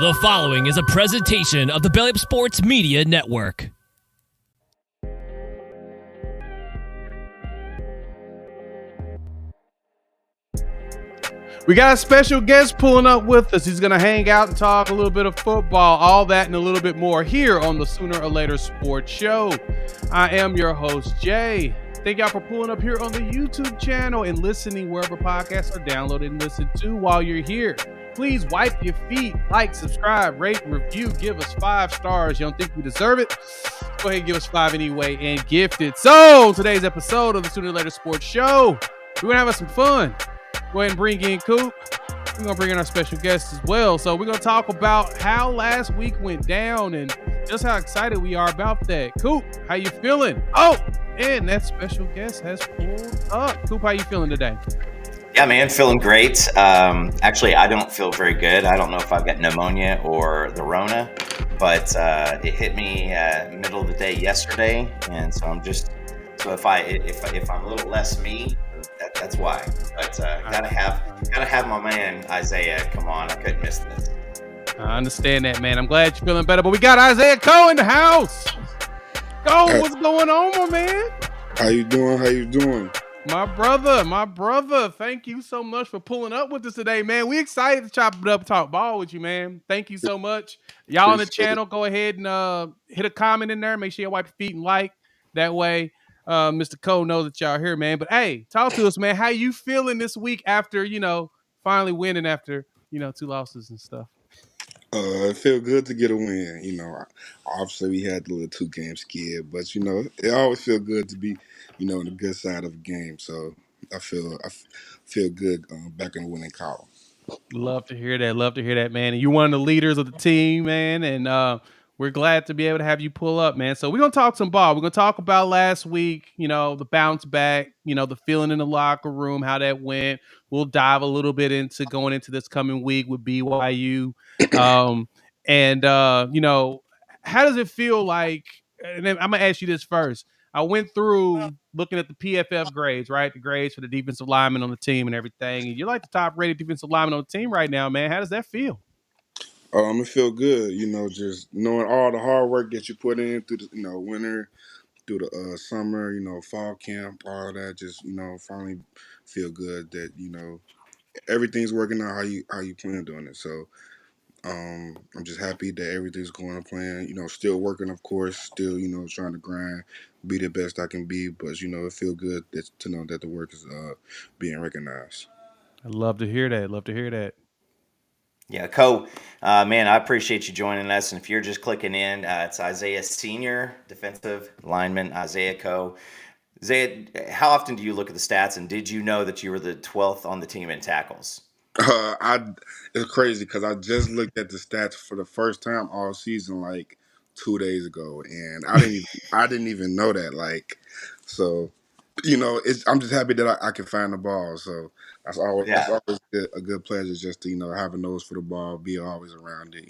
The following is a presentation of the Belly Up Sports Media Network. We got a special guest pulling up with us. He's going to hang out and talk a little bit of football, all that and a little bit more here on the Sooner or Later Sports Show. I am your host, Jay. Thank y'all for pulling up here on the YouTube channel and listening wherever podcasts are downloaded and listened to while you're here. Please wipe your feet, like, subscribe, rate, and review. Give us 5 stars. You don't think we deserve it? Go ahead and give us 5 anyway and gift it. So, today's episode of the Sooner or Later Sports Show, we're going to have some fun. Go ahead and bring in Coop. We're going to bring in our special guests as well. So, we're going to talk about how last week went down and just how excited we are about that. Coop, how you feeling? Oh, and that special guest has pulled up. Coop, how you feeling today? Yeah, man, feeling great. Actually, I don't feel very good. I don't know if I've got pneumonia or the Rona, but it hit me middle of the day yesterday, and so I'm just if I'm a little less me, that's why. But gotta have my man Isaiah. Come on, I couldn't miss this. I understand that, man. I'm glad you're feeling better, but we got Isaiah Coe in the house. What's going on, my man? How you doing? My brother, thank you so much for pulling up with us today, man. We excited to chop it up, talk ball with you, man. Thank you so much. Y'all on the channel, go ahead and hit a comment in there. Make sure you wipe your feet and like. That way, Mr. Cole knows that y'all here, man. But hey, talk to us, man. How you feeling this week after, finally winning after, 2 losses and stuff? It feel good to get a win. Obviously we had the little 2 game skid, but it always feel good to be, on the good side of the game. So I feel good back in the winning column. Love to hear that, man. And you're one of the leaders of the team, man. And we're glad to be able to have you pull up, man. So we're gonna talk some ball. We're gonna talk about last week, the bounce back, the feeling in the locker room, how that went. We'll dive a little bit into going into this coming week with BYU. How does it feel like? And then I'm gonna ask you this first. I went through looking at the PFF grades, right? The grades for the defensive linemen on the team and everything. And you're like the top rated defensive lineman on the team right now, man. How does that feel? It feel good, just knowing all the hard work that you put in through the winter, through the summer, fall camp, all of that. Just finally feel good that everything's working out how you plan doing it. So. I'm just happy that everything's going to plan. Still working, of course. Still, trying to grind, be the best I can be. But it feels good to know that the work is being recognized. I love to hear that. Yeah, Co, man, I appreciate you joining us. And if you're just clicking in, it's Isaiah Senior, defensive lineman, Isaiah Co. Isaiah, how often do you look at the stats? And did you know that you were the 12th on the team in tackles? It's crazy because I just looked at the stats for the first time all season, like 2 days ago, and I didn't even know that. So I'm just happy that I can find the ball. So that's always a good pleasure just to have a nose for the ball, be always around it.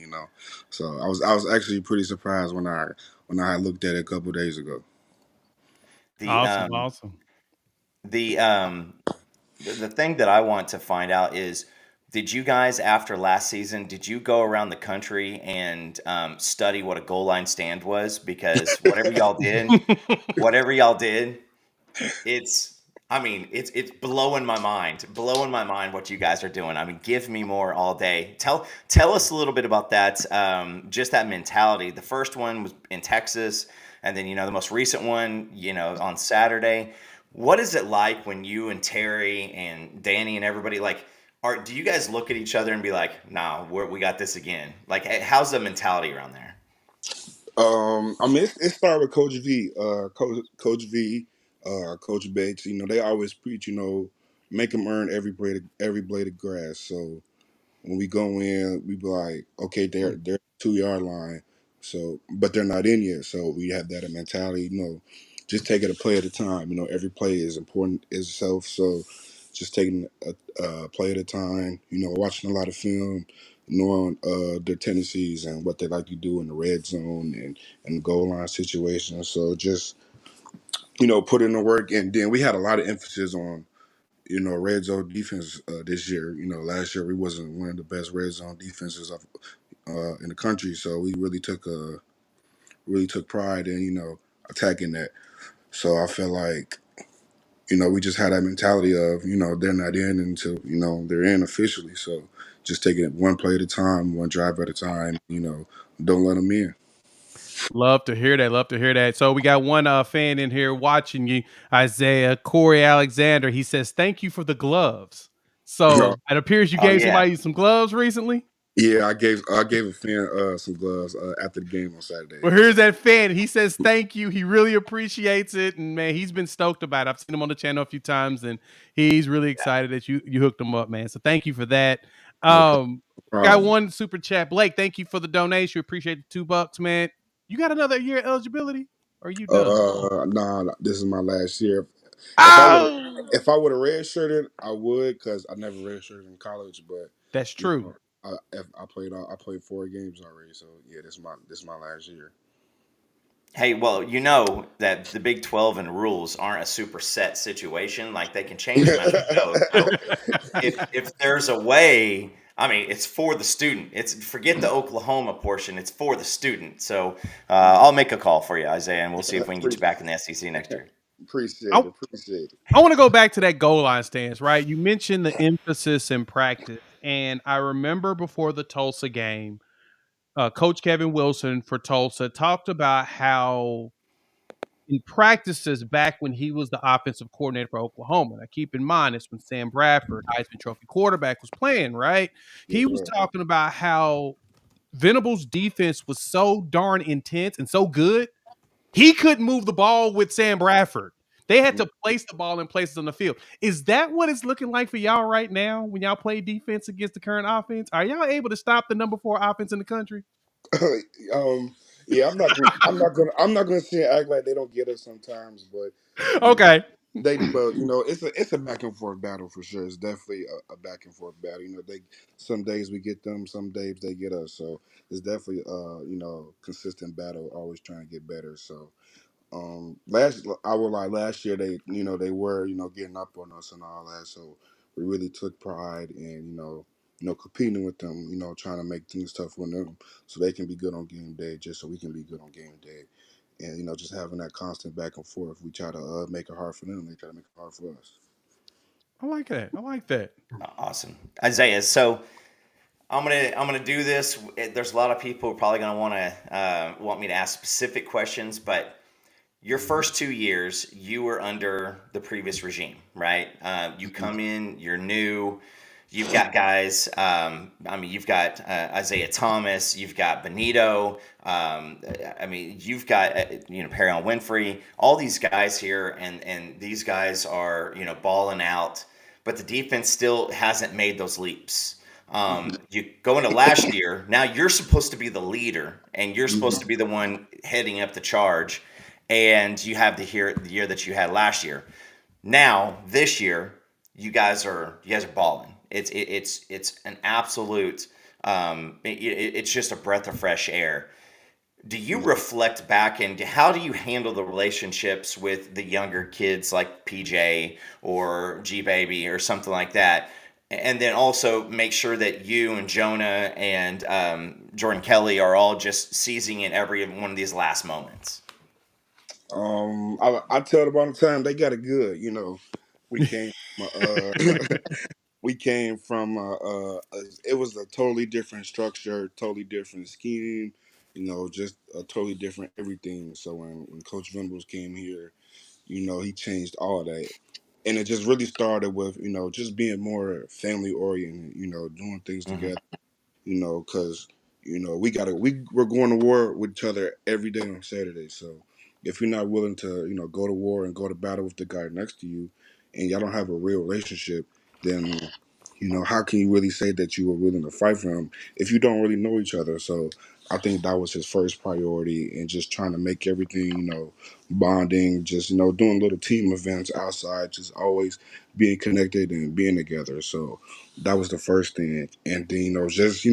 So I was actually pretty surprised when I looked at it a couple of days ago. Awesome. The thing that I want to find out is, did you guys, after last season, did you go around the country and study what a goal line stand was? Because whatever y'all did, it's blowing my mind what you guys are doing. I mean, give me more all day. Tell us a little bit about that, just that mentality. The first one was in Texas, and then the most recent one, on Saturday. What is it like when you and Terry and Danny and everybody do you guys look at each other and be like, nah, we got this again? Like, how's the mentality around there? It started with Coach V, Coach V, Coach Bates. They always preach, make them earn every blade of grass. So when we go in, we be like, okay, they're 2-yard line. So, but they're not in yet. So we have that mentality, just take it a play at a time. Every play is important itself. So just taking a play at a time, watching a lot of film, knowing their tendencies and what they like to do in the red zone and goal line situations. So just, put in the work. And then we had a lot of emphasis on, red zone defense this year. Last year we wasn't one of the best red zone defenses in the country. So we really took pride in attacking that. So I feel like we just had that mentality of they're not in until they're in officially. So just taking it one play at a time, one drive at a time. Don't let them in. Love to hear that. Love to hear that. So we got one fan in here watching you, Isaiah Corey Alexander. He says, "Thank you for the gloves." So it appears you Oh gave yeah. somebody some gloves recently. Yeah, I gave a fan some gloves after the game on Saturday. Well, here's that fan. He says thank you. He really appreciates it, and man, he's been stoked about it. I've seen him on the channel a few times, and he's really excited that you hooked him up, man. So thank you for that. No Got problem. one super chat. Blake, thank you for the donation. We appreciate the $2, man. You got another year eligibility? Or are you done? Nah, this is my last year. If I would Oh, if I would have redshirted, I would because I never redshirted in college. But that's you true. know, I played 4 games already. So yeah, this is my last year. Hey, well, you know that the Big 12 and rules aren't a super set situation. Like they can change them as we go. So if there's a way, I mean, it's for the student. It's forget the Oklahoma portion. It's for the student. So I'll make a call for you, Isaiah, and we'll see if we can get you back in the SEC next year. Appreciate I, it. Appreciate it. I want to go back to that goal line stance, right? You mentioned the emphasis in practice. And I remember before the Tulsa game, Coach Kevin Wilson for Tulsa talked about how in practices back when he was the offensive coordinator for Oklahoma. Now, keep in mind, it's when Sam Bradford, Heisman Trophy quarterback, was playing, right? Yes, He was sir. talking about how Venable's defense was so darn intense and so good, he couldn't move the ball with Sam Bradford. They had to place the ball in places on the field. Is that what it's looking like for y'all right now when y'all play defense against the current offense? Are y'all able to stop the number 4 offense in the country? Yeah, I'm not gonna sit and act like they don't get us sometimes, but you know, Okay. but it's a back and forth battle for sure. It's definitely a back and forth battle. They some days we get them, some days they get us. So it's definitely consistent battle, always trying to get better. So last year they were getting up on us and all that. So we really took pride in competing with them, trying to make things tough for them so they can be good on game day, just so we can be good on game day. And just having that constant back and forth. We try to make it hard for them, they try to make it hard for us. I like that. I like that. Awesome, Isaiah. So I'm gonna do this. There's a lot of people who are probably gonna want me to ask specific questions, but your first 2 years, you were under the previous regime, right? You come in, you're new. You've got guys. I mean, you've got Isaiah Thomas. You've got Benito. I mean, you've got Perrion Winfrey. All these guys here, and these guys are balling out. But the defense still hasn't made those leaps. You go into last year. Now you're supposed to be the leader, and you're supposed to be the one heading up the charge. And you have the year that you had last year. Now this year, you guys are balling. It's an absolute. It's just a breath of fresh air. Do you reflect back and how do you handle the relationships with the younger kids like PJ or G Baby or something like that? And then also make sure that you and Jonah and Jordan Kelly are all just seizing in every one of these last moments. I tell them all the time they got it good. We came from we came from it was a totally different structure, totally different scheme. Just a totally different everything. So when Coach Venables came here, he changed all that. And it just really started with, just being more family oriented, doing things Hmm. together, because we're going to war with each other every day on Saturday. So if you're not willing to go to war and go to battle with the guy next to you, and y'all don't have a real relationship, then how can you really say that you were willing to fight for him if you don't really know each other? So I think that was his first priority, and just trying to make everything bonding, just doing little team events outside, just always being connected and being together. So that was the first thing. And then just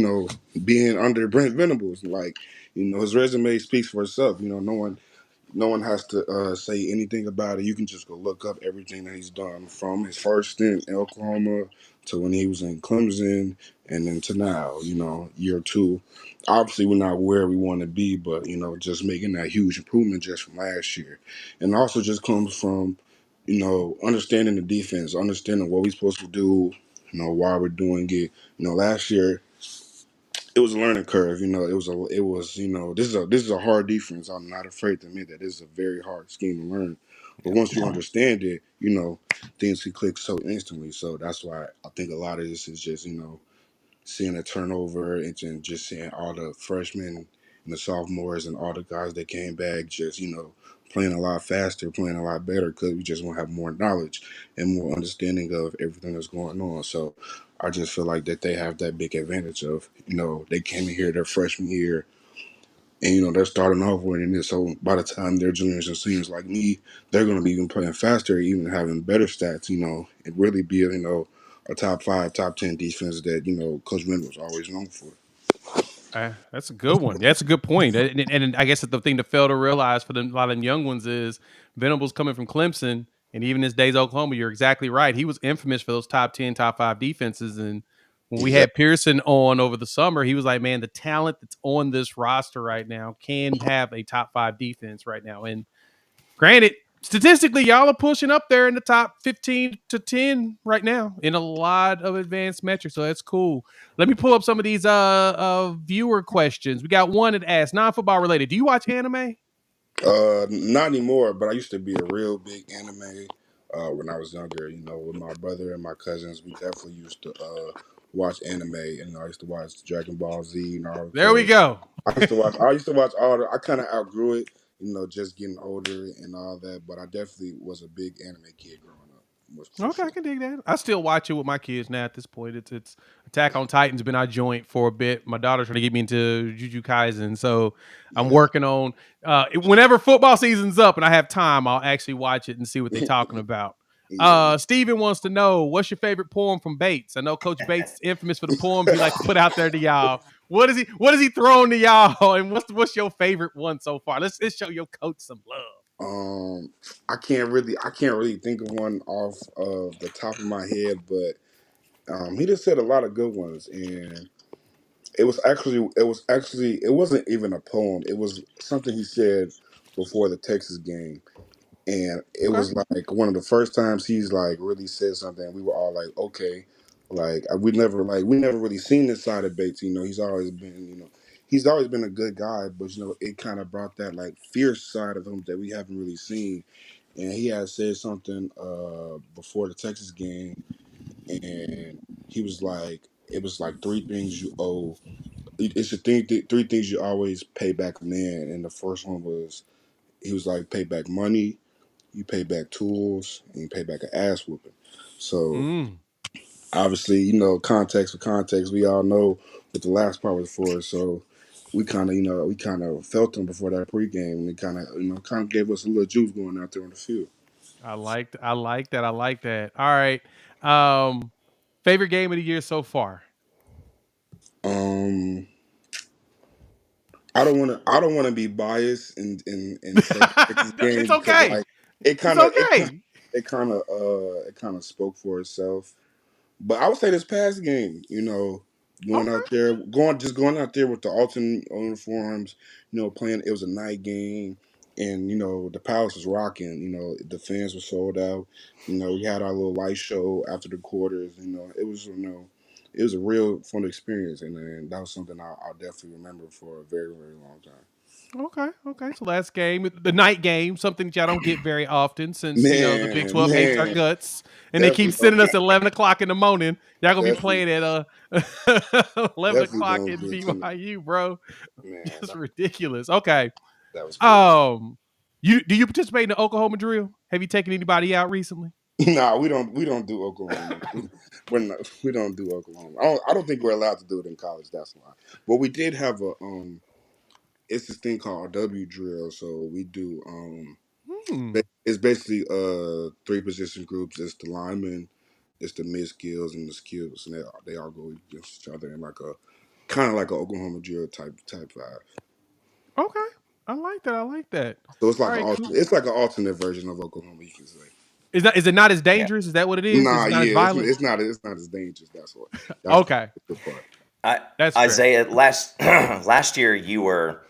being under Brent Venables, like his resume speaks for itself. Knowing No one has to say anything about it. You can just go look up everything that he's done from his first stint in Oklahoma to when he was in Clemson and then to now, year two. Obviously, we're not where we want to be, but, just making that huge improvement just from last year. And also just comes from, understanding the defense, understanding what we're supposed to do, why we're doing it. Last year, it was a learning curve. This is a hard defense. I'm not afraid to admit that this is a very hard scheme to learn. But Yep. once you understand it, things can click so instantly. So that's why I think a lot of this is just seeing a turnover and then just seeing all the freshmen and the sophomores and all the guys that came back just playing a lot faster, playing a lot better because we just want to have more knowledge and more understanding of everything that's going on. So I just feel like that they have that big advantage of they came in here their freshman year and they're starting off winning this. So by the time they're juniors and seniors like me, they're going to be even playing faster, even having better stats. And really be a top 5, top 10 defense that Coach Wynn was always known for. That's a good one. That's a good point. And I guess the thing to fail to realize for a lot of them young ones is Venable's coming from Clemson, and even his days Oklahoma. You're exactly right. He was infamous for those top 10, top 5 defenses. And when we Exactly. had Pearson on over the summer, he was like, "Man, the talent that's on this roster right now can have a top 5 defense right now." And granted, statistically, y'all are pushing up there in the top 15 to 10 right now in a lot of advanced metrics. So that's cool. Let me pull up some of these viewer questions. We got one that asks, non-football related. Do you watch anime? Not anymore, but I used to be a real big anime when I was younger. With my brother and my cousins, we definitely used to watch anime, and I used to watch Dragon Ball Z, There we Naruto. go. I used to watch all the. I kind of outgrew it, just getting older and all that. But I definitely was a big anime kid growing up, for Okay, sure. I can dig that. I still watch it with my kids now at this point. It's Attack on Titan's been our joint for a bit. My daughter's trying to get me into Jujutsu Kaisen, so I'm Yeah, working on whenever football season's up and I have time, I'll actually watch it and see what they're talking about. yeah. Steven wants to know, what's your favorite poem from Bates? I know Coach Bates is infamous for the poems he likes to put out there to y'all. What is he throwing to y'all? And what's your favorite one so far? Let's show your coach some love. Um, I can't really think of one off of the top of my head, but he just said a lot of good ones, and it wasn't even a poem. It was something he said before the Texas game, and it Okay. was like one of the first times he's like really said something. We were all like, okay, like we never really seen this side of Bates. He's always been a good guy, but it kind of brought that like fierce side of him that we haven't really seen. And he had said something before the Texas game, and he was like, it was like three things you owe. It's the three things you always pay back a man, and the first one was he was like pay back money, you pay back tools, and you pay back an ass whooping. So Mm. obviously, context for context, we all know what the last part was for. So we kind of felt him before that pregame, and it kind of gave us a little juice going out there on the field. I like that. I like that. All right. Um, favorite game of the year so far? Um, I don't want to be biased and say the Texas It's game because okay. like it It's kind of it kind okay. it kind of spoke for itself. But I would say this past game, Okay. going out there with the alternate uniforms, playing. It was a night game, and the Palace was rocking. The fans were sold out. We had our little light show after the quarters. It was a real fun experience, and that was something I'll definitely remember for a very very long time. Okay. Okay. So last game, the night game, something that y'all don't get very often since the Big Man, 12 hates our man, guts and they keep definitely don't sending us at 11 o'clock in the morning. Y'all gonna be definitely playing at 11 definitely o'clock don't at get to BYU, bro. man. Just ridiculous. Okay. That was crazy. Um, do you participate in the Oklahoma drill? Have you taken anybody out recently? Nah, we don't do Oklahoma. We don't do Oklahoma. I don't think we're allowed to do it in college. That's why. But we did have it's this thing called a W drill. So we do Hmm. it's basically three position groups. It's the linemen, it's the mid skills and the skills, and they all go against each other in like a kind of like a Oklahoma drill type vibe. Okay. I like that. I like that. So it's All like right, cool. it's like an alternate version of Oklahoma, you can say. Is it not as Yeah. dangerous? Is that what it is? Is Nah, it not as yeah, violent? it's not as dangerous. That's Okay, the part. I, that's fair. Isaiah, last year you were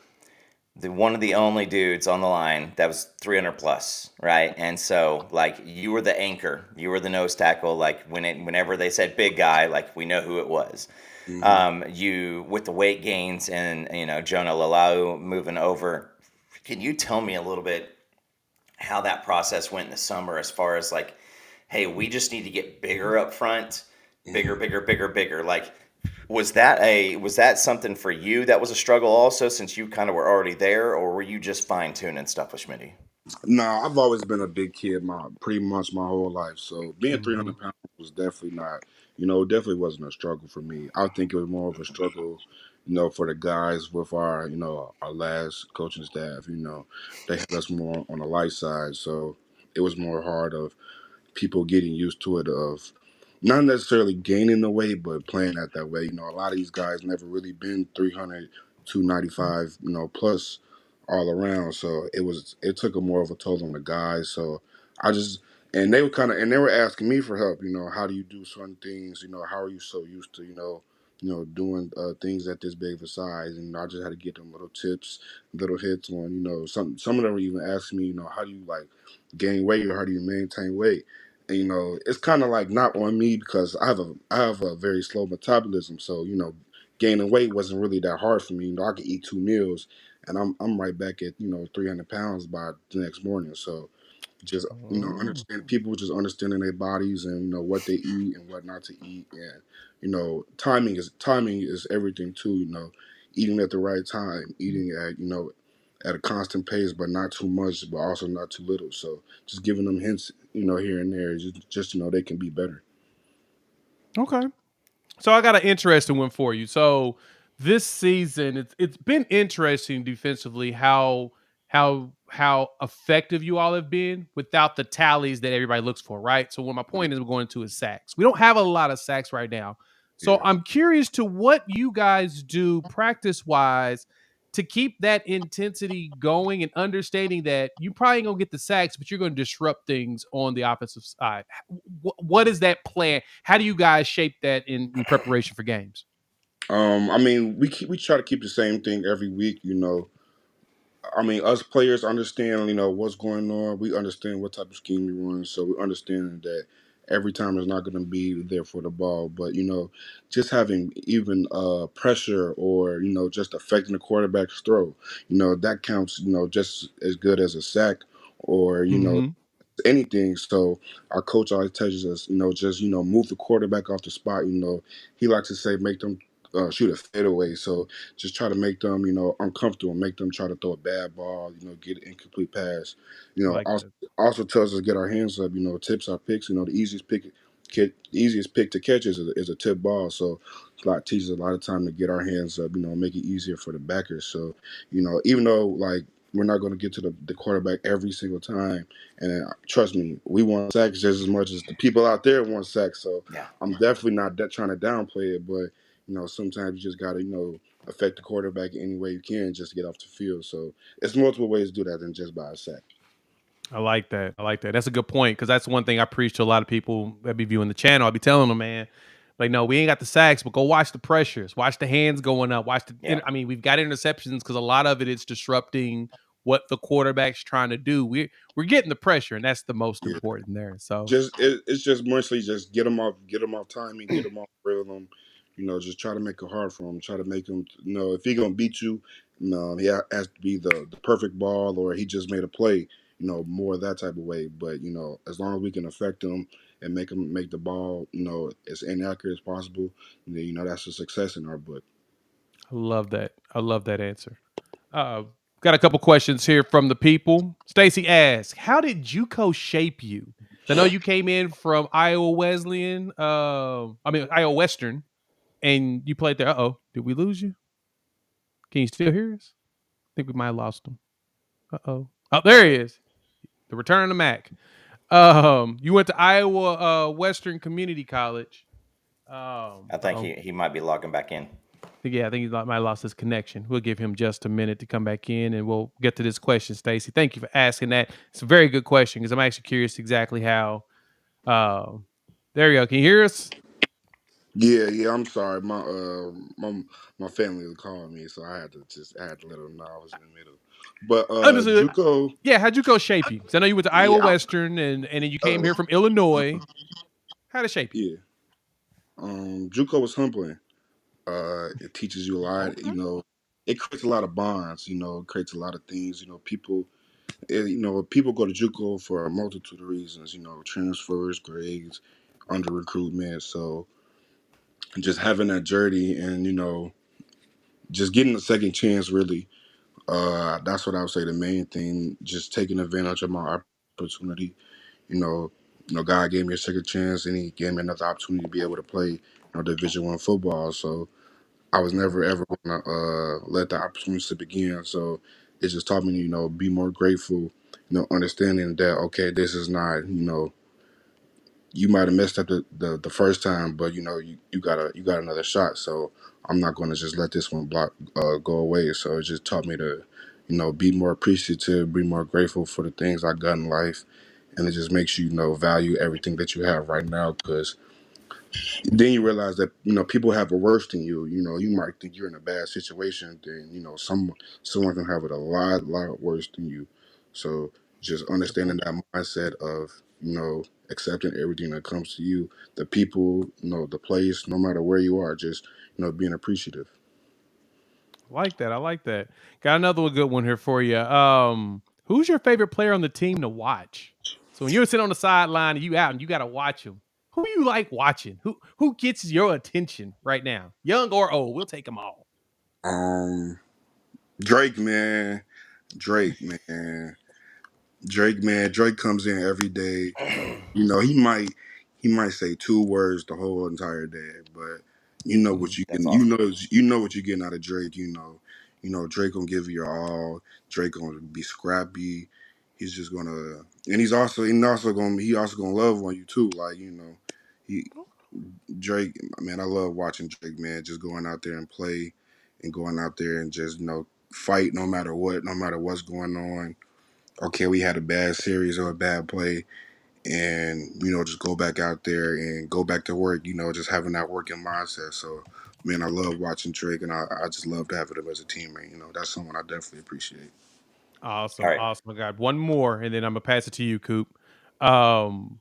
one of the only dudes on the line that was 300 plus, right? And so like you were the anchor, you were the nose tackle. Like whenever they said big guy, like we know who it was. Hmm. You with the weight gains and Jonah Lalau moving over. Can you tell me a little bit how that process went in the summer as far as like, hey, we just need to get bigger up front, bigger, Hmm. bigger, bigger, bigger. Like, was that something for you that was a struggle also since you kind of were already there, or were you just fine tuning stuff with Schmitty? Nah, I've always been a big kid, my pretty much my whole life. So being Hmm. 300 pounds was definitely not, it definitely wasn't a struggle for me. I think it was more of a struggle, for the guys with our, our last coaching staff. They had us more on the light side, so it was more hard of people getting used to it of not necessarily gaining the weight, but playing at that way. A lot of these guys never really been 300, 295, plus all around. So it took a more of a toll on the guys. So I just, and they were they were asking me for help, how do you do certain things? How are you so used to, doing things at this big of a size? And I just had to get them little tips, little hits on, some of them were even asking me, how do you like gain weight or how do you maintain weight? And, it's kind of like not on me because I have a very slow metabolism. So gaining weight wasn't really that hard for me. I could eat 2 meals, and I'm right back at 300 pounds by the next morning. So just Oh, understand people just understanding their bodies and what they eat and what not to eat, and timing is everything too. Eating at the right time, eating at a constant pace, but not too much, but also not too little. So just giving them hints, here and there, just they can be better. okay. So I got an interesting one for you. So this season, it's been interesting defensively how effective you all have been without the tallies that everybody looks for, right? So what my point is, we're going to is sacks. We don't have a lot of sacks right now. So Yeah. I'm curious to what you guys do practice wise to keep that intensity going and understanding that you probably ain't gonna get the sacks, but you're going to disrupt things on the offensive side. What is that plan? How do you guys shape that in preparation for games? I mean, we try to keep the same thing every week. I mean, us players understand, what's going on. We understand what type of scheme we run, so we understand that every time is not going to be there for the ball. But just having even pressure or just affecting the quarterback's throw, that counts, just as good as a sack or Hmm. anything. So our coach always tells us, just move the quarterback off the spot. He likes to say make them shoot a fadeaway. So just try to make them, uncomfortable, make them try to throw a bad ball, get an incomplete pass. I like Also, that. also tells us to get our hands up. Tips our picks. The easiest pick to catch is a tip ball. So it's a lot teaches a lot of time to get our hands up. Make it easier for the backers. So even though like we're not going to get to the quarterback every single time. And trust me, we want sacks just as much as the people out there want sacks. So Yeah. I'm definitely not trying to downplay it, but sometimes you just got to affect the quarterback any way you can just to get off the field. So it's multiple ways to do that than just by a sack. I like that. I like that. That's a good point because that's one thing I preach to a lot of people that be viewing the channel. I be telling them, man, like, no, we ain't got the sacks, but go watch the pressures, watch the hands going up, watch the. Yeah. I mean, we've got interceptions because a lot of it is disrupting what the quarterback's trying to do. We're getting the pressure, and that's the most Yeah. important there. So It's just mostly just get them off timing, get them off rhythm. Just try to make it hard for him. Try to make him if he gonna beat you, he has to be the perfect ball or he just made a play. More that type of way. But as long as we can affect him and make him make the ball, as inaccurate as possible, then that's a success in our book. I love that. I love that answer. Got a couple questions here from the people. Stacy asks, "How did JUCO shape you?" So I know you came in from Iowa Wesleyan. Iowa Western, and you played there. Did we lose you? Can you still hear us? I think we might have lost him. Oh, there he is. The return of the Mac. You went to Iowa Western Community College. I think Oh, he might be logging back in. I think he might have lost his connection. We'll give him just a minute to come back in, and we'll get to this question, Stacy. Thank you for asking that. It's a very good question because I'm actually curious exactly how. There you go. Can you hear us? Yeah. I'm sorry. My family was calling me, so I had to let them know I was in the middle. But Understood. JUCO, Yeah, how'd JUCO shape you? Because I know you went to Iowa yeah, Western, and then you came uh, here from Illinois. How'd it shape you? yeah. JUCO was humbling. It teaches you a lot. Okay. It creates a lot of bonds. It creates a lot of things. People go to JUCO for a multitude of reasons. Transfers, grades, under recruitment. So just having that journey and just getting a second chance, really. That's what I would say. The main thing, just taking advantage of my opportunity. You know, God gave me a second chance, and He gave me another opportunity to be able to play, Division One football. So I was never ever gonna let the opportunities to begin. So it just taught me, to, be more grateful. Understanding that this is not, you might have messed up the first time, but you got another shot. So I'm not going to just let this one go away. So it just taught me to, be more appreciative, be more grateful for the things I got in life, and it just makes you, value everything that you have right now. Because then you realize that people have it worse than you. You might think you're in a bad situation, then someone can have it a lot worse than you. So just understanding that mindset of accepting everything that comes to you, the people, the place, no matter where you are, just being appreciative. I like that. I like that. Got another good one here for you. Who's your favorite player on the team to watch? So when you're sitting on the sideline and you out and you got to watch him, who you like watching? Who gets your attention right now? Young or old? We'll take them all. Um, Drake, man, Drake, man, Drake comes in every day. He might say two words the whole entire day, but you know what you That's can awesome. you know what you're getting out of Drake. Drake gonna give you your all. Drake gonna be scrappy. He's just gonna, and he also gonna love on you too. Like he Drake, man, I love watching Drake, man, just going out there and play, and going out there and just fight no matter what, no matter what's going on. Okay, we had a bad series or a bad play, and just go back out there and go back to work. Just having that working mindset. So, man, I love watching Drake, and I just love to have him as a teammate. That's someone I definitely appreciate. All Awesome. right. Awesome. I got one more, and then I'm gonna pass it to you, Coop. Um,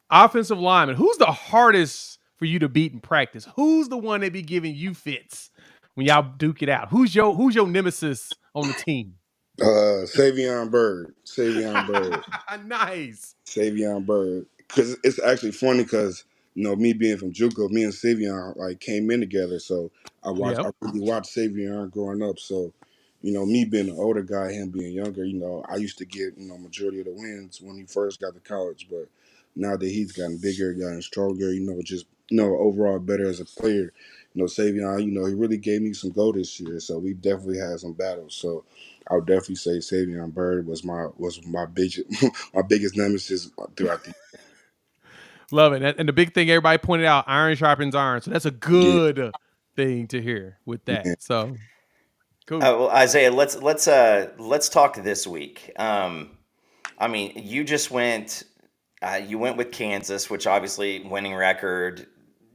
Offensive lineman. Who's the hardest for you to beat in practice? Who's the one that be giving you fits when y'all duke it out? Who's your nemesis on the team? Savion Bird, Savion Bird. Nice. Savion Bird. Because it's actually funny because me being from JUCO, me and Savion like came in together. So Yep. I really watched Savion growing up. So me being an older guy, him being younger, I used to get majority of the wins when he first got to college. But now that he's gotten bigger, gotten stronger, just overall better as a player. Savion, he really gave me some go this year. So we definitely had some battles. So I would definitely say Savion Bird was my biggest my biggest nemesis throughout the Love it. And the big thing everybody pointed out, iron sharpens iron. So that's a year. good thing to hear with that. Yeah, So cool. Well, Isaiah, let's talk this week. I mean, you went with Kansas, which obviously winning record.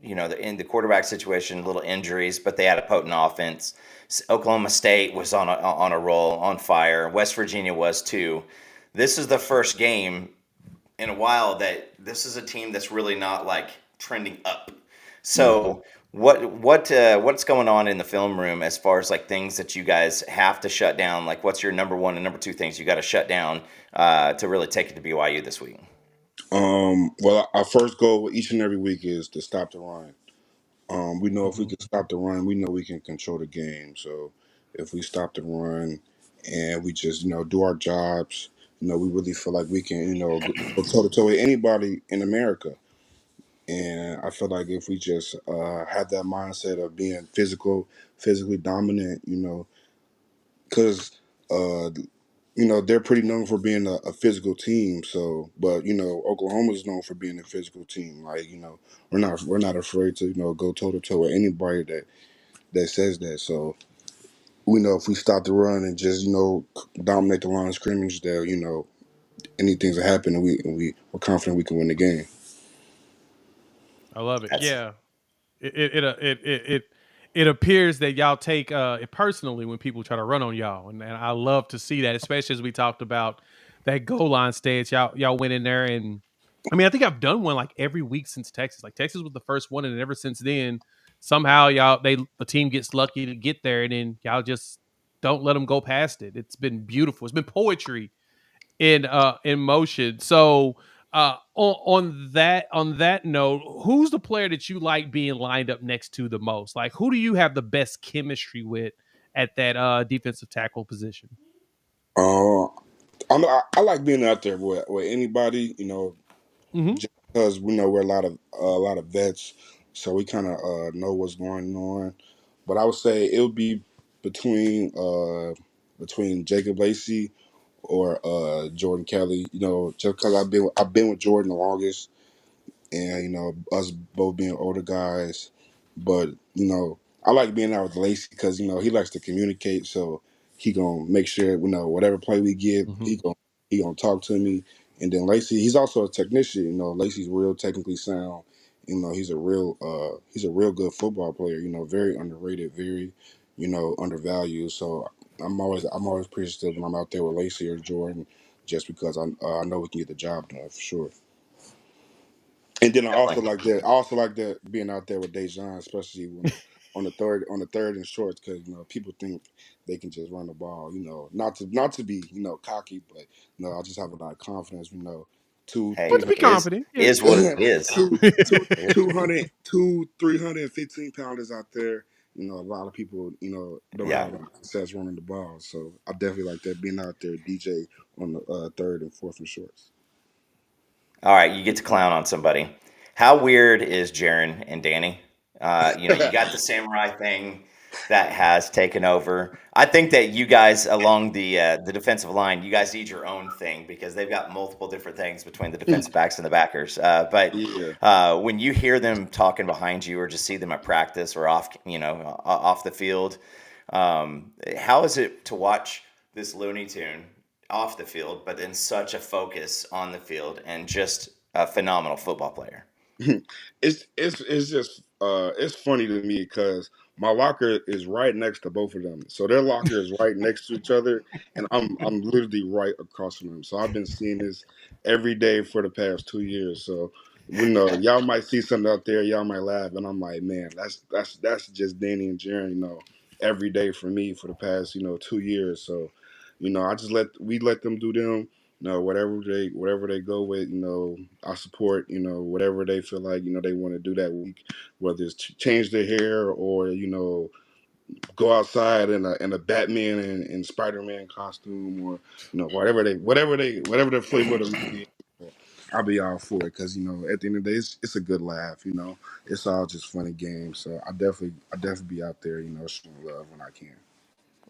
In the quarterback situation, little injuries, but they had a potent offense. Oklahoma State was on a roll, on fire. West Virginia was too. This is the first game in a while that this is a team that's really not like trending up. yeah. So what's going on in the film room as far as like things that you guys have to shut down? Like what's your number one and number two things you got to shut down to really take it to BYU this week? Well, our first goal each and every week is to stop the run. We know if we Mhm. can stop the run, we know we can control the game. So if we stop the run and we just do our jobs, we really feel like we can go toe to toe with anybody in America. And I feel like if we just have that mindset of being physically dominant, because they're pretty known for being a physical team. So, but Oklahoma is known for being a physical team. Like we're not afraid to go toe to toe with anybody that that says that. So we know if we stop the run and just dominate the line of scrimmage, that anything's will happen, and we're confident we can win the game. I love it. That's Yeah, it appears that y'all take it personally when people try to run on y'all, and I love to see that, especially as we talked about that goal line stance. Y'all went in there, and I mean, I think I've done one like every week since Texas. Like Texas was the first one, and ever since then, somehow the team gets lucky to get there, and then y'all just don't let them go past it. It's been beautiful. It's been poetry in motion. So on that note, who's the player that you like being lined up next to the most? Like, who do you have the best chemistry with at that defensive tackle position? Uh, I like being out there with anybody, Mm-hmm. just because we know we're a lot of vets, so we kind of know what's going on. But I would say it would be between Jacob Lacey or Jordan Kelly. Just because I've been with Jordan the longest, and us both being older guys. But I like being out with Lacey because he likes to communicate. So he gonna make sure whatever play we get, Mm-hmm. he gonna talk to me. And then Lacey, he's also a technician. Lacey's real technically sound. He's a real good football player. Very underrated, very undervalued. So I'm always appreciative when I'm out there with Lacey or Jordan, just because I know we can get the job done for sure. And then I also definitely. like that. I also like that being out there with Dejan, especially when on the third and shorts, because people think they can just run the ball. Not to be cocky, but I just have a lot of confidence. Two But three Hey, to be hundred confident, yeah. is what it is. two two It- 200 two 315 pounders out there. A lot of people don't yeah. have a lot of success running the ball. So I definitely like that being out there, DJ on the third and fourth and shorts. All right, you get to clown on somebody. How weird is Jaron and Danny? You got the samurai thing that has taken over. I think that you guys along the defensive line, you guys need your own thing because they've got multiple different things between the defensive backs and the backers. But Yeah. when you hear them talking behind you, or just see them at practice or off the field, how is it to watch this Looney Tune off the field, but then such a focus on the field and just a phenomenal football player? It's just it's funny to me because my locker is right next to both of them, so their locker is right next to each other, and I'm literally right across from them. So I've been seeing this every day for the past 2 years. So y'all might see something out there, y'all might laugh, and I'm like, man, that's just Danny and Jaron, every day for me for the past 2 years. So I just let them do them. Whatever they go with, I support, whatever they feel like, they want to do that week, whether it's change their hair or, go outside in a Batman and Spider-Man costume, or, whatever the flavor of the week is. I'll be all for it because, at the end of the day, it's a good laugh, it's all just funny games. So I definitely be out there, showing love when I can.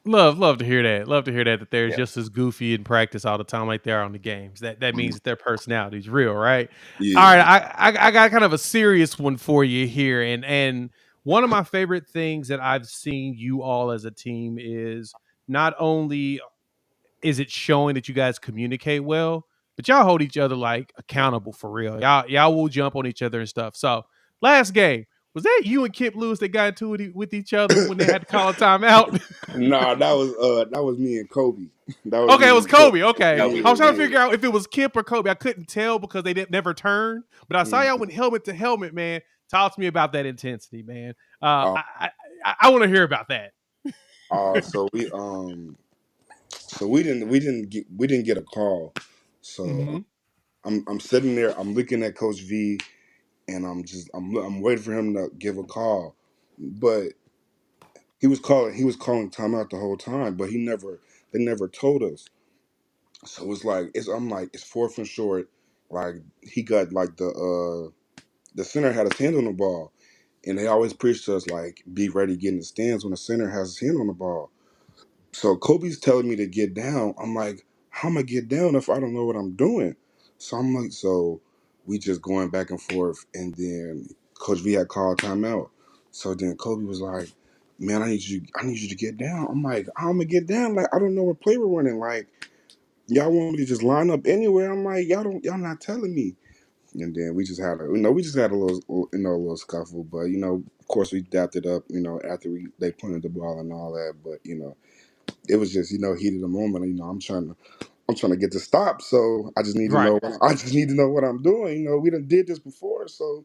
Love to hear that. Love to hear that they're Yeah. just as goofy in practice all the time like they are on the games. That means that their personality is real, right? All right, Yeah. I got kind of a serious one for you here, and one of my favorite things that I've seen you all as a team is not only is it showing that you guys communicate well, but y'all hold each other like accountable for real. Y'all will jump on each other and stuff. So last game, was that you and Kip Lewis that got into it with each other when they had to call a timeout? Nah, that was me and Kobe. That was Okay, it me was and Kobe. Kobe. Okay, Kobe. I was trying to Yeah, figure out if it was Kip or Kobe. I couldn't tell because they didn't never turn. But I saw yeah. y'all went helmet to helmet, man. Talk to me about that intensity, man. Uh, I want to hear about that. so we didn't get a call. So Mm-hmm. I'm sitting there. I'm looking at Coach V, and I'm waiting for him to give a call, but he was calling timeout the whole time, but they never told us. So I'm like it's fourth and short. Like he got like the center had his hand on the ball, and they always preach to us like be ready, get in the stands when the center has his hand on the ball. So Kobe's telling me to get down. I'm like, how am I get down if I don't know what I'm doing? So I'm like, so we just going back and forth, and then Coach V had called timeout. So then Kobe was like, man, I need you to get down. I'm like, how am I gonna get down? Like, I don't know what play we're running. Like, y'all want me to just line up anywhere? I'm like, y'all not telling me. And then we just had a little, a little scuffle. But of course, we dapped it up. After they punted the ball and all that. But it was just heat of the moment. I'm trying to get to stop. So I just need to Right. know. I just need to know what I'm doing. We done did this before, so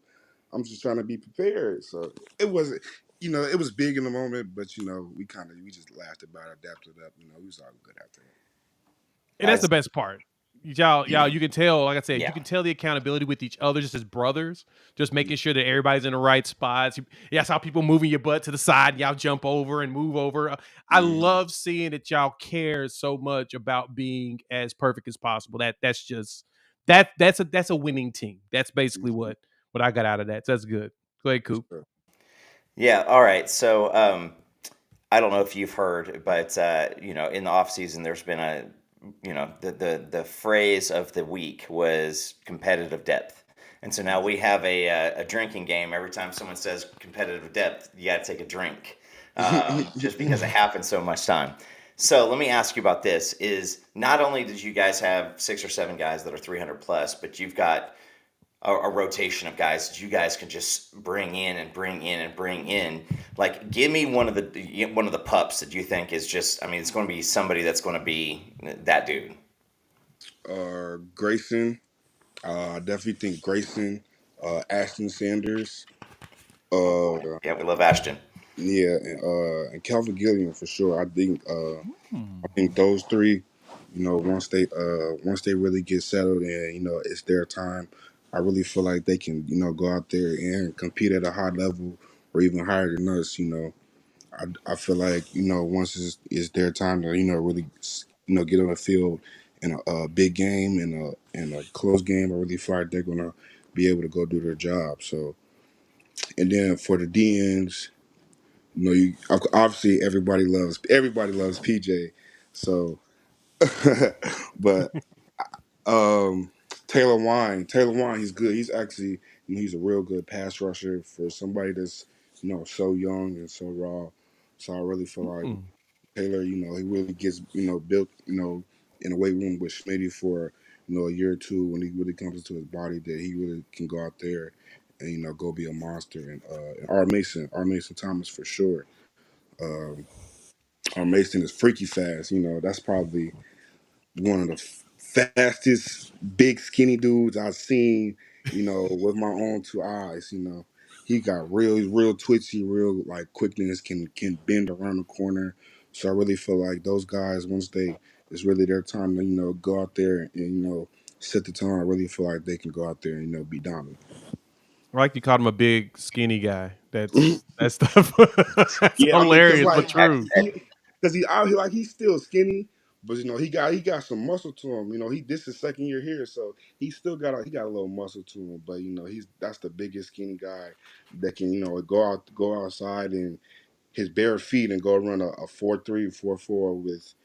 I'm just trying to be prepared. So it wasn't. It was big in the moment, but we just laughed about it, adapted up. We was all good after that. And that's the As best part. Y'all, you can tell, like I said, you yeah. can tell the accountability with each other just as brothers, just making sure that everybody's in the right spots. Yeah, I saw people moving your butt to the side. Y'all jump over and move over. I Mhm. love seeing that y'all care so much about being as perfect as possible. That's just that's a winning team. That's basically what I got out of that. So that's good. Go ahead, For Coop. sure. Yeah, all right. So I don't know if you've heard, but in the off season there's been the phrase of the week was competitive depth. And so now we have a drinking game. Every time someone says competitive depth, you got to take a drink, just because it happens so much time. So let me ask you about this: is not only did you guys have 6 or 7 guys that are 300 plus, but you've got a rotation of guys that you guys can just bring in and bring in and bring in. Like, give me one of the pups that you think is just. I mean, it's going to be somebody that's going to be that dude. Grayson, I definitely think Grayson, Ashton Sanders, uh, Yeah, we love Ashton. yeah, and Calvin Gilliam for sure. I Hmm. think those three, once they really get settled and it's their time, I really feel like they can go out there and compete at a high level or even higher than us. I feel like once it's their time to really get on the field in a big game and a close game, I really feel like they're gonna be able to go do their job. So and then for the DNs, obviously everybody loves PJ, so but um, Taylor Wine, he's good. He's actually, he's a real good pass rusher for somebody that's, so young and so raw. So I really feel like Hmm. Taylor, he really gets, built, in a weight room with Schmitty for, a year or two when he really comes into his body that he really can go out there and, go be a monster. And R. Mason Thomas for sure. Um, R. Mason is freaky fast. That's probably one of the fastest, big, skinny dudes I've seen, with my own 2 eyes. He's real twitchy, real like quickness, can bend around the corner. So I really feel like those guys, it's really their time to, go out there and, set the tone. I really feel like they can go out there and, be dominant. I like you called him a big skinny guy. That's stuff. That's Yeah, I mean, hilarious but true. because he out here like he's still skinny, but he got some muscle to him. This is second year here, so he got a little muscle to him. But that's the biggest skinny guy that can go outside and his bare feet and go run a 4.3, 4.4 with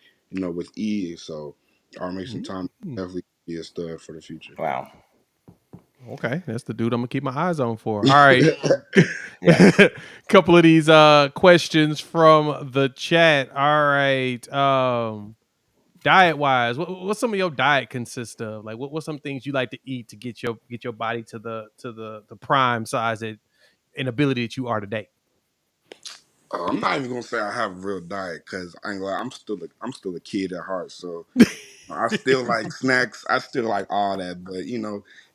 with ease. So our Mason Thomas Mm. definitely be a stud for the future. Wow. Okay, that's the dude I'm gonna keep my eyes on for. All right. Yeah. Couple of these questions from the chat. All right. Diet wise, what's some of your diet consist of? Like what's some things you like to eat to get your body to the prime size and ability that you are today? I'm not even gonna say I have a real diet because I ain't gonna lie, I'm still a kid at heart. So I still like snacks. I still like all that, but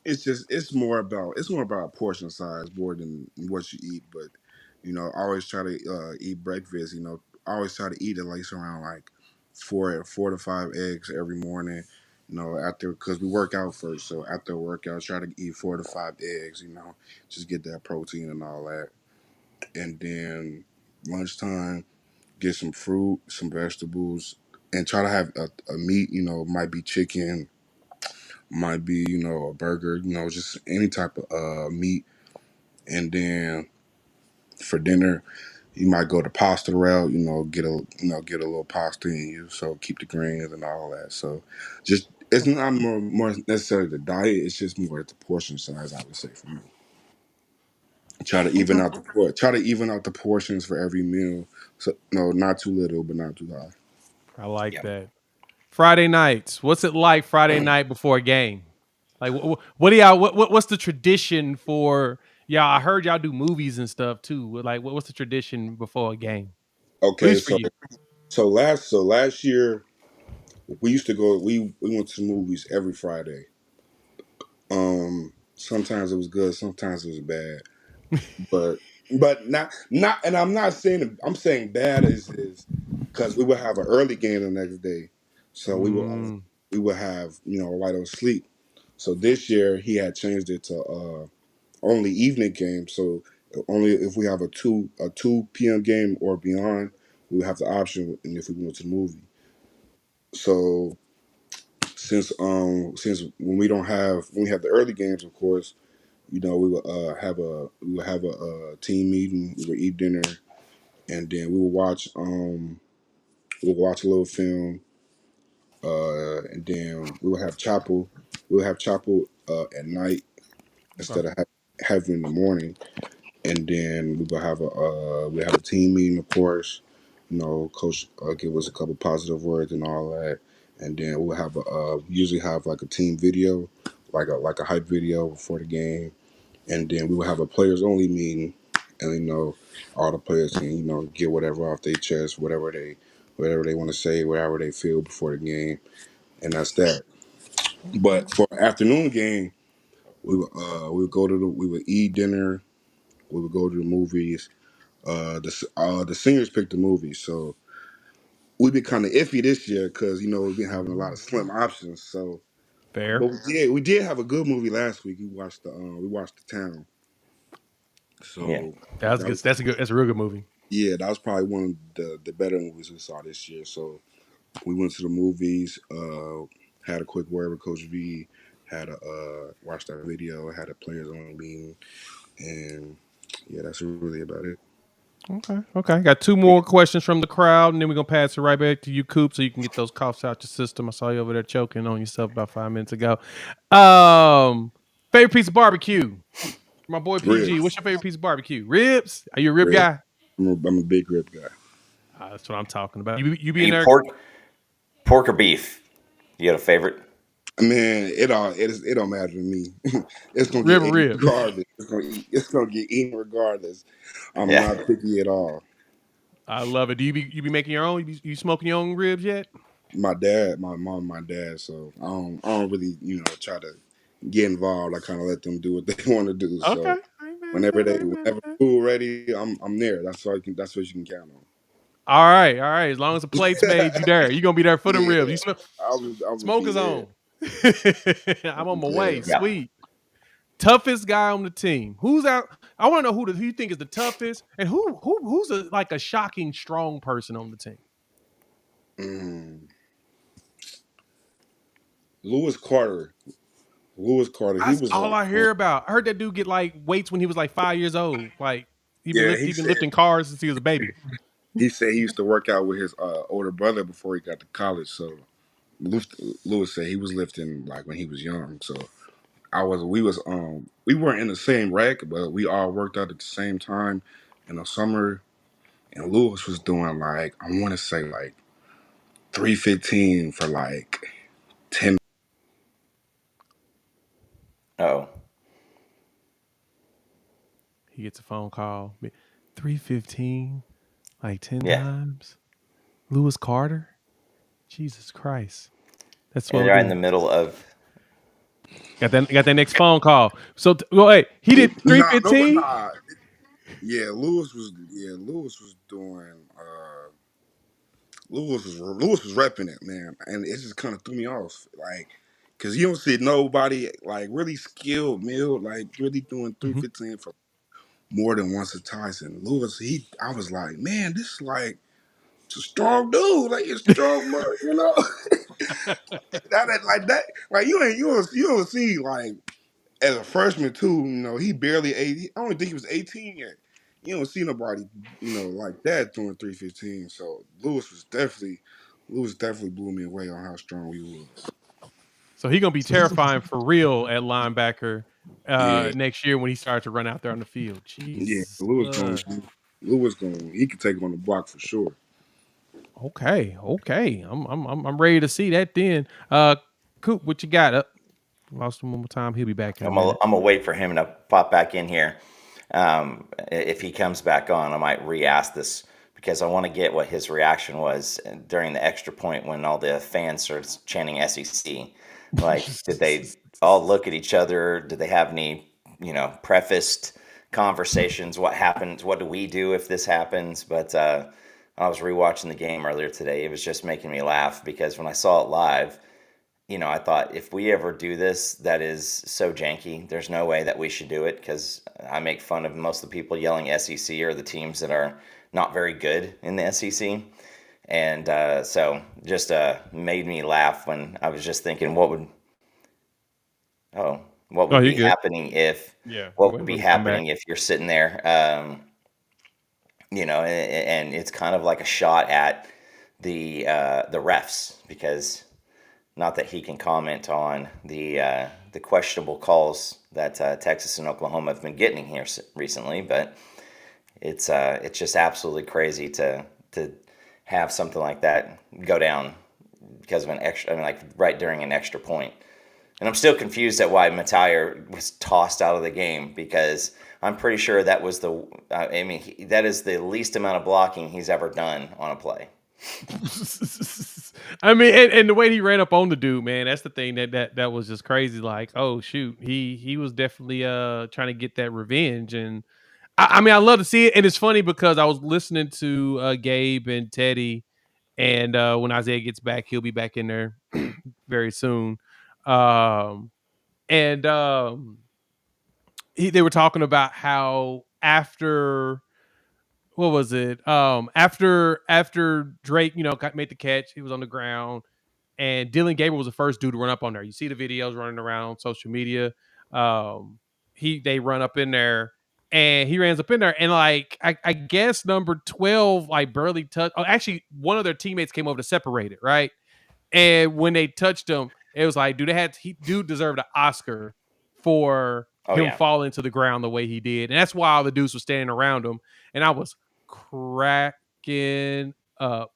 it's more about portion size more than what you eat. But I always try to eat breakfast. I always try to eat at least around like 4 to 5 eggs every morning. After because we work out first, so after workout, try to eat 4 to 5 eggs. Just get that protein and all that, and then lunchtime get some fruit, some vegetables, and try to have a meat. Might be chicken, might be a burger. Just any type of meat. And then for dinner, you might go the pasta route. Get a little pasta in you, so keep the greens and all that. So just it's not more necessarily the diet. It's just more the portion size. I would say for me. Try to even out the portions for every meal. So no, not too little, but not too high. I like Yeah. that. Friday nights. What's it like Friday night before a game? Like, what do y'all? What's the tradition for y'all? I heard y'all do movies and stuff too. Like, what's the tradition before a game? At Okay, least for so you. last year we used to go. We went to the movies every Friday. Sometimes it was good, sometimes it was bad, but not. And I'm saying bad is because we would have an early game the next day, so Mm, we would have right on sleep. So this year he had changed it to only evening game. So only if we have a 2 p.m. game or beyond, we would have the option, and if we went to the movie. So since when we have the early games, of course, we would have a team meeting. We would eat dinner, and then we would watch a little film, and then we would have chapel. We would have chapel at night okay. instead of having in the morning, and then we have a team meeting, of course. Coach give us a couple positive words and all that, and then we'll have usually have like a team video, like a hype video before the game, and then we will have a players only meeting, and all the players can get whatever off their chest, whatever they want to say, whatever they feel before the game, and that's that. Okay. But for afternoon game, we would eat dinner, we would go to the movies. The seniors picked the movies, so we've been kind of iffy this year because we've been having a lot of slim options. So, Fair. but we did have a good movie last week. We watched The Town. Yeah. So That's that good. was That's a real good movie. yeah, that was probably one of the better movies we saw this year. So we went to the movies, had a quick word with Coach V, had a watched that video, had a players only meeting, and yeah, that's really about it. Okay. Okay. Got two more questions from the crowd, and then we're gonna pass it right back to you, Coop, so you can get those coughs out your system. I saw you over there choking on yourself about 5 minutes ago. Favorite piece of barbecue? My boy PG. What's Ribs, your favorite piece of barbecue? Ribs? Are you a rib rib. guy? I'm a big rib guy. That's what I'm talking about. You Are be in you there? pork or beef? You got a favorite? Man, it don't matter to me. It's gonna Rib get or eaten rib? regardless. It's gonna get eaten regardless. I'm Yeah. not picky at all. I love it. Do you be making your own? You smoking your own ribs yet? My dad, my mom, my dad. So I don't really try to get involved. I kind of let them do what they want to do. Okay. So whenever food ready, I'm there. That's what you can count on. All right. All right. As long as the plate's made, you there. You gonna be there for them Yeah, ribs. You smell I'm gonna smoke be is there. on. I'm on my way. Yeah. Yeah. Sweet. Toughest guy on the team. Who's out? I want to know who you think is the toughest, and who's like a shocking strong person on the team. Mm. Lewis Carter. Lewis Carter. He That's was all I hear about. I heard that dude get like weights when he was like 5 years old. Like yeah. he been lifting cars since he was a baby. He said he used to work out with his older brother before he got to college. So Lewis said he was lifting like when he was young. So we weren't in the same rec, but we all worked out at the same time in the summer. And Lewis was doing like I want to say like 315 for like 10. Oh. He gets a phone call. 315, like 10 Yeah. times. Lewis Carter? Jesus Christ. That's And what they're we'll in the do. middle of Got that next phone call. So hey, he did Nah, no, 315? nah. Yeah, Lewis was doing. Lewis was repping it, man, and it just kind of threw me off, like, cause you don't see nobody like really skilled meal, like really doing Mhm. 315 for more than once or twice. And Lewis, I was like, man, this is like it's a strong dude, like it's strong, like that, like you don't see like as a freshman too, he barely 80. I don't think he was 18 yet. You don't see nobody, like that doing 315. So Lewis definitely blew me away on how strong he was. So he gonna be terrifying for real at linebacker Yeah, next year when he starts to run out there on the field. yeah. Jesus. Lewis going. He could take him on the block for sure. Okay. I'm ready to see that then. Coop, what you got? Lost him one more time. He'll be back in a minute. I'm gonna wait for him to pop back in here. If he comes back on, I might re-ask this because I want to get what his reaction was during the extra point when all the fans started chanting SEC. Like, did they all look at each other? Did they have any, prefaced conversations? What happens? What do we do if this happens? But I was rewatching the game earlier today. It was just making me laugh because when I saw it live, I thought if we ever do this, that is so janky. There's no way that we should do it because I make fun of most of the people yelling SEC or the teams that are not very good in the SEC. And so just made me laugh when I was just thinking, what would be You're good. happening if Yeah. what would be happening if you're sitting there, and it's kind of like a shot at the refs because. Not that he can comment on the questionable calls that Texas and Oklahoma have been getting here recently, but it's just absolutely crazy to have something like that go down because of an extra. I mean, like right during an extra point. And I'm still confused at why Matire was tossed out of the game because I'm pretty sure that was that is the least amount of blocking he's ever done on a play. I mean, and the way he ran up on the dude, man, that's the thing that was just crazy. Like, oh shoot, he was definitely trying to get that revenge. And I mean, I love to see it. And it's funny because I was listening to Gabe and Teddy, and when Isaiah gets back, he'll be back in there very soon. And they were talking about how after what was it? After Drake, made the catch, he was on the ground, and Dylan Gabriel was the first dude to run up on there. You see the videos running around on social media. They run up in there, and he runs up in there, and like I guess number 12 like barely touched. Oh, actually, one of their teammates came over to separate it, right? And when they touched him, it was like, dude deserved an Oscar for him falling to the ground the way he did. And that's why all the dudes were standing around him. And I was cracking up.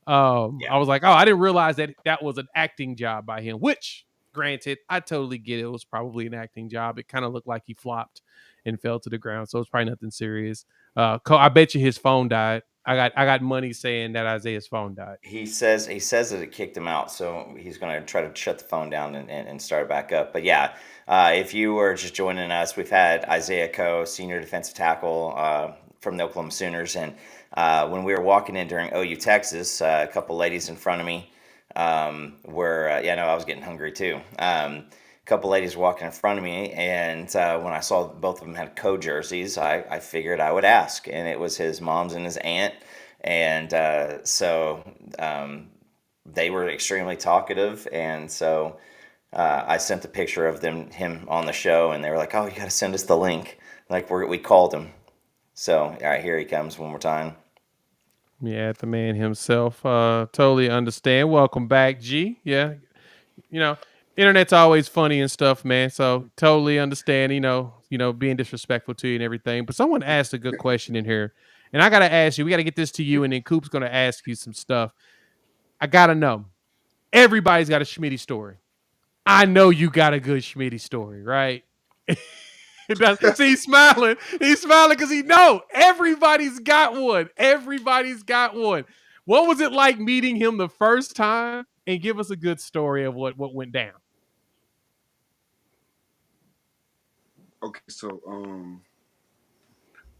I was like, oh, I didn't realize that was an acting job by him, which granted, I totally get it. It was probably an acting job. It kind of looked like he flopped and fell to the ground. So it's probably nothing serious. I bet you his phone died. I got money saying that Isaiah's phone died. He says that it kicked him out, so he's going to try to shut the phone down and start it back up. But yeah, if you were just joining us, we've had Isaiah Coe, senior defensive tackle from the Oklahoma Sooners, and when we were walking in during OU Texas, a couple ladies in front of me were I was getting hungry too. A couple ladies walking in front of me, and when I saw both of them had Coe jerseys, I figured I would ask, and it was his mom's and his aunt. And so they were extremely talkative, and so I sent the picture of him on the show, and they were like, "Oh, you got to send us the link." Like we called him. So all right, here he comes one more time. Yeah, the man himself. Totally understand. Welcome back, G. Yeah, internet's always funny and stuff, man. So totally understand. Being disrespectful to you and everything. But someone asked a good question in here. And I got to ask you, we got to get this to you, and then Coop's going to ask you some stuff. I got to know. Everybody's got a Schmitty story. I know you got a good Schmitty story, right? See, he's smiling. He's smiling because he know everybody's got one. Everybody's got one. What was it like meeting him the first time? And give us a good story of what went down. Okay, so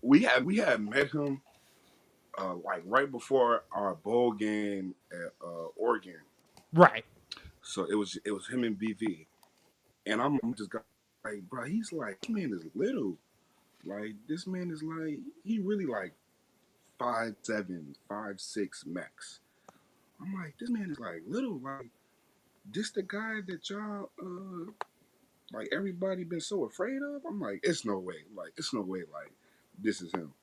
we had met him like right before our bowl game at Oregon. Right. So it was him and BV, and I'm just like, bro, he's like, this man is little. Like this man is like, he really like 5'7", 5'6" max. I'm like, this man is like little. Like this the guy that y'all like everybody been so afraid of. I'm like, it's no way. Like it's no way. Like this is him.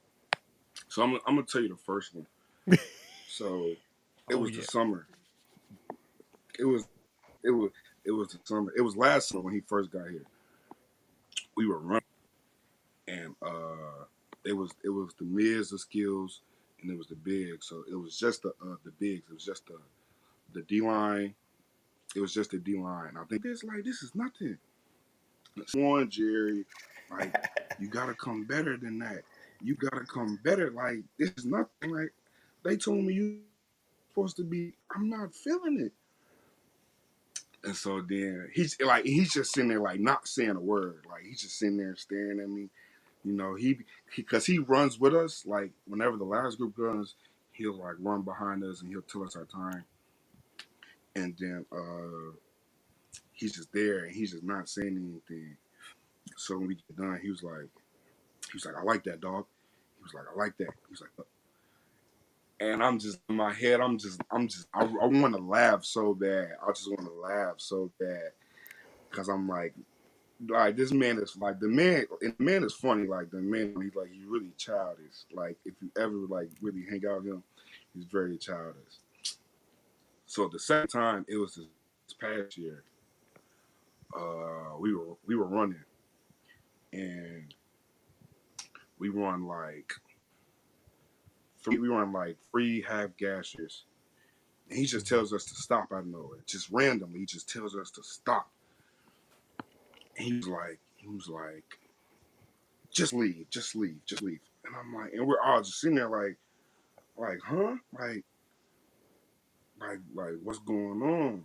So I'm gonna tell you the first one. So it was the summer. It was the summer. It was last summer when he first got here. we were running, and it was the mids, the skills, and it was the bigs. So it was just the bigs. It was just the D line. It was just the D line. I think this is nothing. One, Jerry, like you gotta come better than that. You gotta come better. Like this is nothing. Like they told me you supposed to be. I'm not feeling it. And so then he's just sitting there like not saying a word. Like he's just sitting there staring at me. You know, because he runs with us. Like whenever the last group runs, he'll like run behind us and he'll tell us our time. And then he's just there and he's just not saying anything. So when we get done, he was like, I like that, dog. He was like, I like that. He was like, and I'm just in my head. I want to laugh so bad. I just want to laugh so bad because I'm like this man is like the man is funny. Like the man, he's really childish. Like if you ever like really hang out with him, he's very childish. So the second time, it was this past year. We were running, and we run like three half gassers. And he just tells us to stop out of nowhere, just randomly. He just tells us to stop. And he was like, just leave. And I'm like, and we're all just sitting there like, huh? Like what's going on?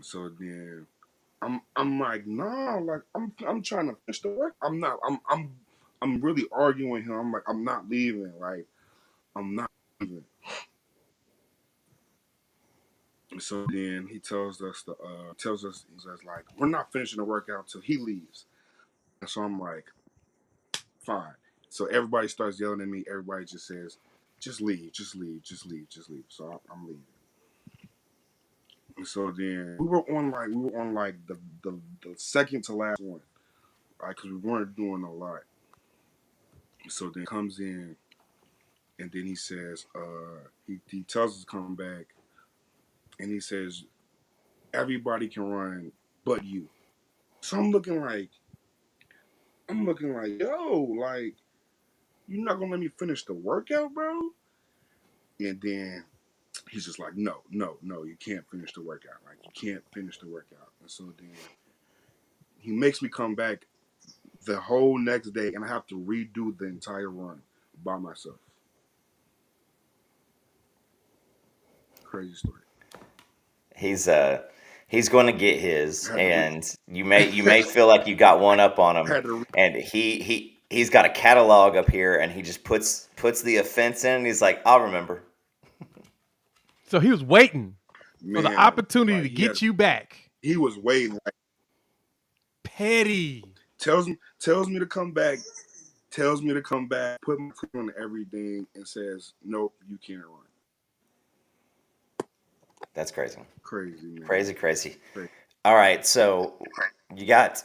So then I'm like, nah, like I'm trying to finish the work. I'm really arguing with him. I'm like, I'm not leaving. Like, I'm not leaving. So then he tells us like, we're not finishing the workout until he leaves. And so I'm like, fine. So everybody starts yelling at me. Everybody just says, just leave. So I'm leaving. And so then we were on the second to last one, right? Because we weren't doing a lot. So then comes in, and then he says, he tells us to come back, and he says, everybody can run but you. So I'm looking like, yo, like, you're not gonna let me finish the workout, bro? And then he's just like, no, you can't finish the workout. Like, you can't finish the workout. And so then he makes me come back the whole next day, and I have to redo the entire run by myself. Crazy story. He's going to get his, and you may feel like you got one up on him, and he's got a catalog up here, and he just puts the offense in, and he's like, I'll remember. So he was waiting for the opportunity to get you back. He was waiting. Like, petty. Tells me to come back. Put my foot on everything, and says, nope, you can't run. That's crazy. Crazy, man. Crazy. All right, so you've got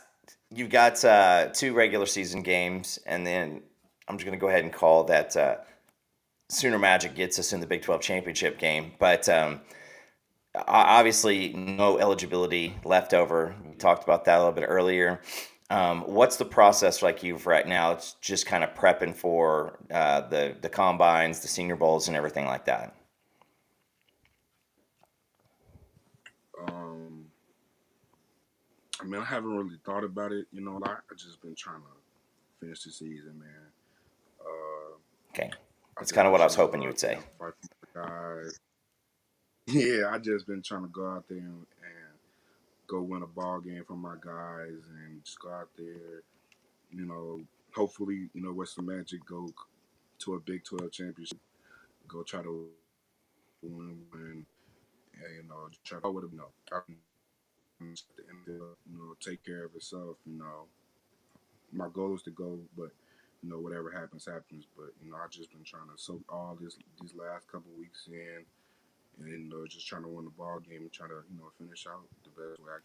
2 regular season games, and then I'm just going to go ahead and call that Sooner Magic gets us in the Big 12 championship game. But obviously, no eligibility left over. We talked about that a little bit earlier. What's the process like you right now? It's just kind of prepping for the combines, the Senior Bowls, and everything like that. I mean, I haven't really thought about it, a lot. I've just been trying to finish the season, man. Okay. That's kind of what I was hoping you would say. Yeah, I just been trying to go out there and go win a ball game for my guys and just go out there, hopefully, with some magic, go to a Big 12 championship, go try to win, and try to with take care of itself. My goal is to go, but whatever happens. But I've just been trying to soak all these last couple weeks in, and just trying to win the ball game and try to finish out the best way I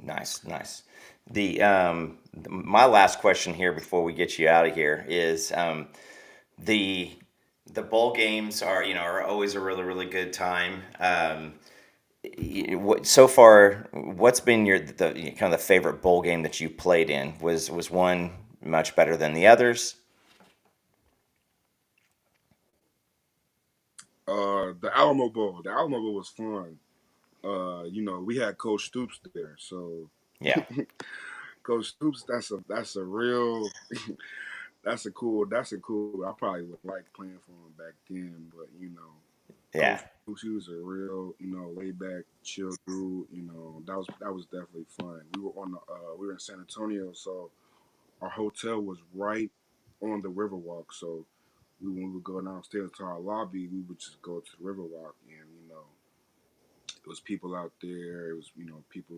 can. Nice. The my last question here before we get you out of here is the bowl games are always a really, really good time. so far, what's been the kind of the favorite bowl game that you played in? Was one much better than the others? The Alamo Bowl. The Alamo Bowl was fun. We had Coach Stoops there, so Yeah, Coach Stoops. That's a real. That's a cool. I probably would like playing for him back then, but yeah. Coach Stoops, he was a real, laid back, chill dude. That was definitely fun. We were in San Antonio, so our hotel was right on the Riverwalk. So when we would go downstairs to our lobby, we would just go to the Riverwalk, and it was people out there. It was people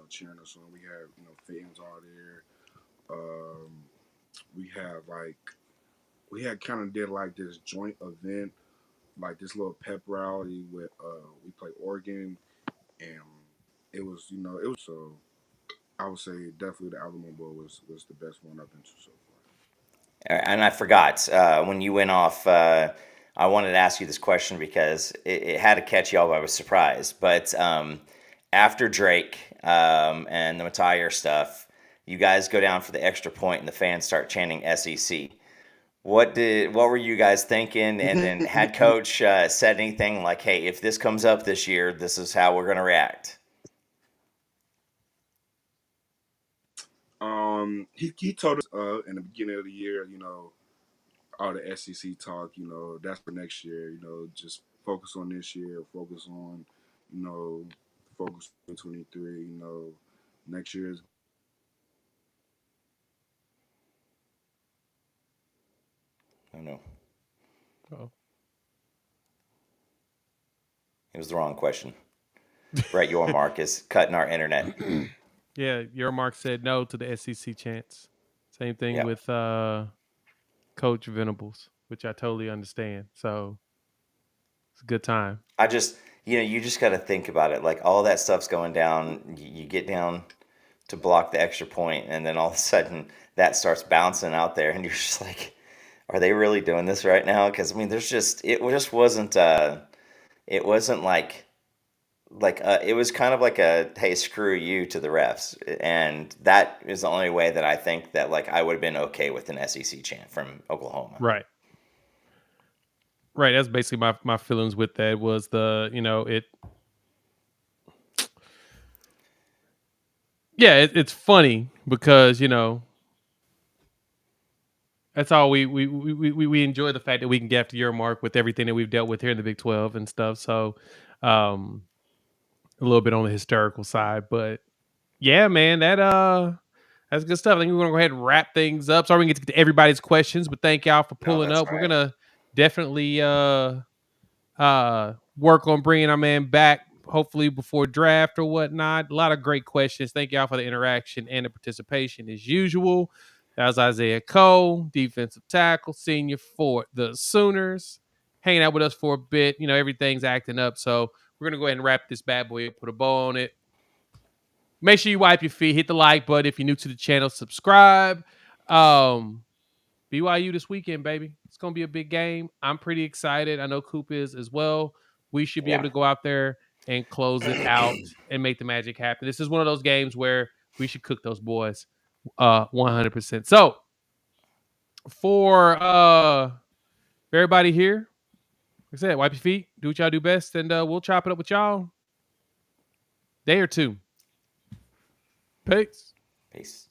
cheering us on. We had fans out there. Um, we had kind of did like this joint event, like this little pep rally with we played Oregon, and it was so I would say definitely the Alamo Bowl was the best one I've been to so far. And I forgot when you went off. I wanted to ask you this question because it had to catch y'all by surprise. But after Drake and the Matire stuff, you guys go down for the extra point, and the fans start chanting SEC. What were you guys thinking? And then had coach said anything like, "Hey, if this comes up this year, this is how we're going to react"? He told us in the beginning of the year, all the SEC talk, that's for next year. Just focus on this year. You know, focus on 23. Next year is. Oh no, Oh. it was the wrong question. Brett Yormark is cutting our internet. Yeah, your mark said no to the SEC chance. Same thing Yep. with Coach Venables, which I totally understand. So it's a good time. I just, you just got to think about it. Like all that stuff's going down. You get down to block the extra point, and then all of a sudden that starts bouncing out there, and you're just like, are they really doing this right now? Because I mean, it just wasn't. It wasn't like it was kind of like a hey, screw you to the refs, and that is the only way that I think that like I would have been okay with an SEC chant from Oklahoma. Right. Right. That's basically my feelings with that was it's funny because, that's all we enjoy the fact that we can get after your mark with everything that we've dealt with here in the Big 12 and stuff. So, a little bit on the hysterical side, but yeah, man, that's good stuff. I think we're gonna go ahead and wrap things up. Sorry we can get to everybody's questions, but thank y'all for No, pulling that's up. We're right. gonna definitely work on bringing our man back, hopefully before draft or whatnot. A lot of great questions. Thank y'all for the interaction and the participation as usual. That was Isaiah Cole, defensive tackle, senior for the Sooners, hanging out with us for a bit. Everything's acting up, so we're gonna go ahead and wrap this bad boy up, put a bow on it. Make sure you wipe your feet, hit the like button if you're new to the channel, subscribe. BYU this weekend, baby. It's going to be a big game. I'm pretty excited. I know Coop is as well. We should be able to go out there and close it out and make the magic happen. This is one of those games where we should cook those boys 100%. So, for everybody here, like I said, wipe your feet, do what y'all do best, and we'll chop it up with y'all day or two. Peace. Peace.